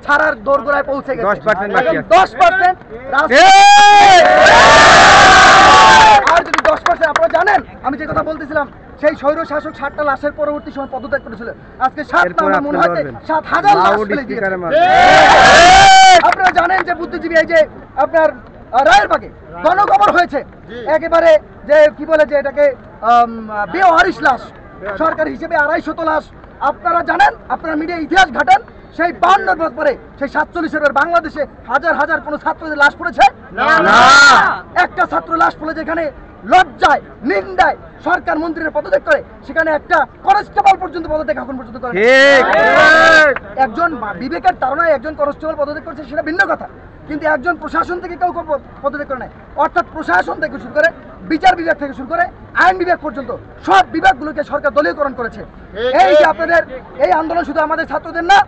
ছাড়ার দোরগোড়ায় পৌঁছে গেছে। 10% বাকি আছে। 10% আর যদি 10% আপনারা জানেন, আমি যে কথা বলতেছিলাম, সেই স্বৈর শাসক 7টা লাশের পরবর্তী সময় পদত্যাগ করেছিল। আজকে 7 না, আমার মনে হয় 7,000 লাশ ফেলে দিয়েছে। আপনারা জানেন যে বুদ্ধিজীবী এই যে আপনার রায়েরবাগে গণকবর হয়েছে, একেবারে যে কি বলে যে এটাকে বেওয়ারিশ লাশ, সরকার হিসেবে 250 লাশ। আপনারা জানেন, আপনারা মিডিয়া ইতিহাস ঘাটেন, সেই 52 বছর পরে সেই 47-এর বাংলাদেশে হাজার হাজার কোনো ছাত্রদের লাশ পড়েছে না। একটা ছাত্র লাশ পড়ে যেখানে লজ্জায় নিন্দায় সরকার মন্ত্রীরা পদত্যাগ করে, সেখানে একটা কনস্টেবল পর্যন্ত পদত্যাগ এখন পর্যন্ত করে। একজন বিবেকের তাড়নায় একজন কনস্টেবল পদত্যাগ করছে, সেটা ভিন্ন কথা, কিন্তু একজন প্রশাসন থেকে কেউ পদত্যাগ করে নাই। অর্থাৎ প্রশাসন থেকে শুরু করে, বিচার বিভাগ থেকে শুরু করে আইন বিভাগ পর্যন্ত সব বিভাগগুলোকে সরকার দলীয়করণ করেছে। এই যে আপনাদের এই আন্দোলন শুধু আমাদের ছাত্রদের না,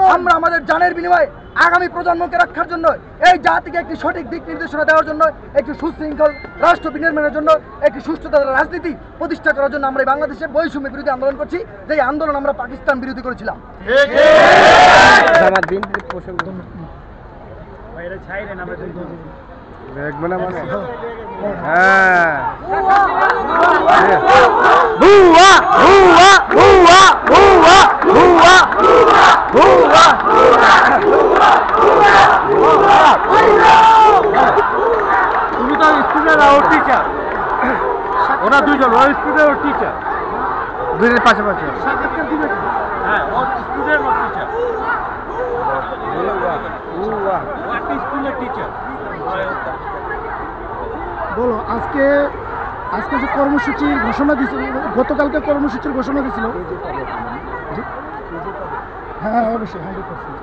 আমরা আমাদের জানের বিনিময়ে আগামী প্রজন্মকে রক্ষার জন্য, এই জাতিকে একটি সঠিক দিক নির্দেশনা দেওয়ার জন্য, একটি সুশৃঙ্খল রাষ্ট্র বিনির্মাণের জন্য, একটি সুষ্ঠুতার রাজনীতি প্রতিষ্ঠা করার জন্য আমরা এই বাংলাদেশে বৈষম্য বিরোধী আন্দোলন করছি। যে আন্দোলন আমরা পাকিস্তান বিরোধী করেছিলাম। তুমি তো স্টুডেন্ট আর টিচার, ওরা দুইজন, ওর স্টুডেন্ট ওর টিচার, দুইজনের পাশাপাশি। হ্যাঁ, ওর স্টুডেন্ট ওর টিচার, স্কুলের টিচার। বলো, আজকে যে কর্মসূচির ঘোষণা দিয়েছিল, গতকালকে কর্মসূচির ঘোষণা দিয়েছিল। হ্যাঁ অবশ্যই 100%।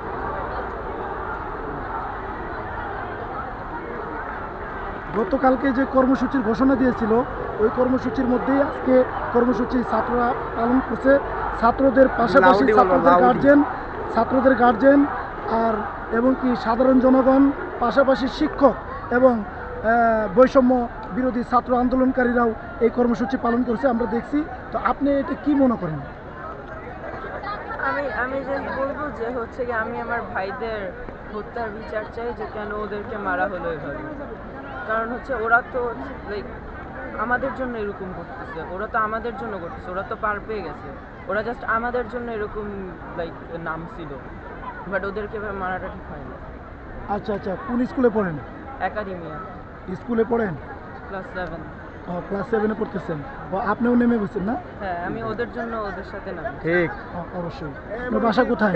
গতকালকে যে কর্মসূচির ঘোষণা দিয়েছিল, ওই কর্মসূচির মধ্যেই আজকে কর্মসূচি ছাত্ররা পালন করছে। ছাত্রদের পাশাপাশি ছাত্রদের গার্জেন আর এবং কি সাধারণ জনগণ, পাশাপাশি শিক্ষক এবং বৈষম্য বিরোধী ছাত্র আন্দোলনকারীরাও এই কর্মসূচি পালন করছে, আমরা দেখছি। তো আপনি এটা কি মনে করেন? আমি জাস্ট বলবো যে হচ্ছে কি, আমি আমার ভাইদের হত্যার বিচার চাই, যে কেন ওদেরকে মারা হলো এভাবে। কারণ হচ্ছে ওরা তো লাইক আমাদের জন্য এরকম করতেছে, ওরা তো আমাদের জন্য করতেছে, ওরা তো পার পেয়ে গেছে, ওরা জাস্ট আমাদের জন্য এরকম লাইক নাম ছিল, বাট ওদেরকে মারাটা ঠিক হয় না। আচ্ছা আচ্ছা, কোন স্কুলে পড়েন? একাডেমিয়া স্কুলে পড়েন? ক্লাস 7। ক্লাস 7-এ পড়তেছেন। আপনিও নেমে গেছেন না? হ্যাঁ, আমি ওদের জন্য ওদের সাথে নামি। ঠিক, অবশ্যই। আপনার বাসা কোথায়?